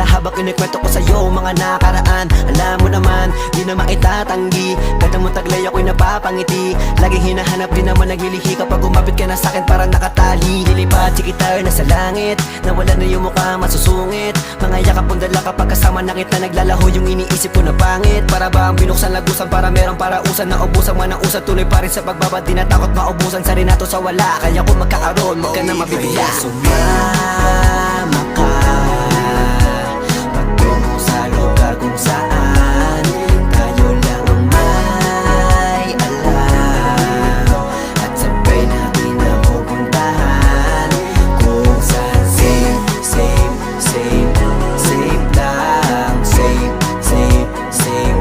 pala habang kinikwento ko sa'yo mga nakaraan. Alam mo naman, di na maitatanggi, ganda mo taglay ako'y napapangiti. Laging hinahanap din naman naglilihi kapag umapit ka na sa'kin parang nakatali. Lilipad si gitar na sa langit, nawala na yung mukha masusungit. Mga yakap mong dala kapag kasama na kita, naglalaho yung iniisip ko na pangit. Para ba ang binuksan lagusan para merong parausan na ubusan man ang usan. Tuloy pa rin sa pagbabad, di natakot maubusan sa rinato sa wala. Kaya kung magkakaroon, wag ka na mabibigla. Sumama ka patungo sa lugar kung saan tayo lang ang may alam, at sabay natin na pupuntahan kung saan safe, safe, safe, safe lang. Safe, safe, safe,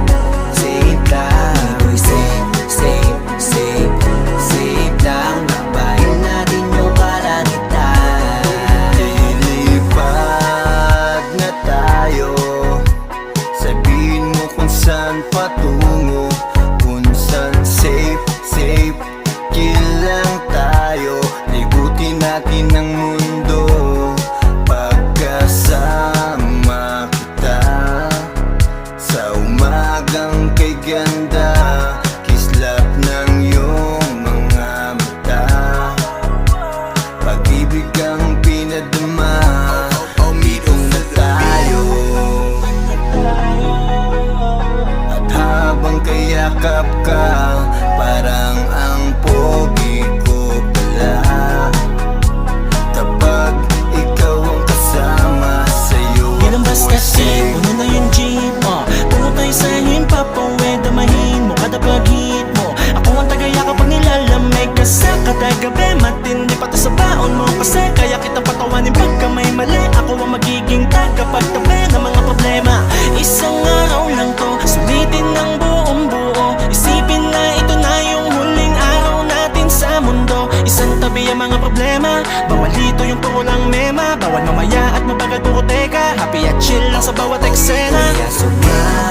safe lang. Dito'y safe, safe, safe, safe lang. Nabayan natin yung kalangitan. Lilipad na tayo, sabihin mo kung saan patungo, kung saan safe, safe, chill lang tayo. Ligutin natin ang mundo pagkasama kita. Sa umagang kay ganda, kislap ng iyong mga mata. Pag-ibig ang pinadama, umitong na tayo. At habang kayakap ka, parang ang pogi ko pala. Kapag ikaw ang kasama, sa'yo Di lang basta safe, puno na yung jeep mo. Tungo tayo sa himpa, pawed, damahin mo kada pag-hit mo. Ako ang tagaya kapag nilalamig ka sa katagabi. Matindi pa to sa baon mo kasi kaya kita patawanin pagka may mali. Ako ang magiging tagapagtabi ng mga problema. Isang araw lang to, sulitin ng buong buo. Isipin na ito na yung huling araw natin sa mundo. Isang tabi ang mga problema, bawal dito yung kulang mema. Bawal mamaya at mabagal puro teka, happy at chill lang sa bawat eksena. Kaya sumama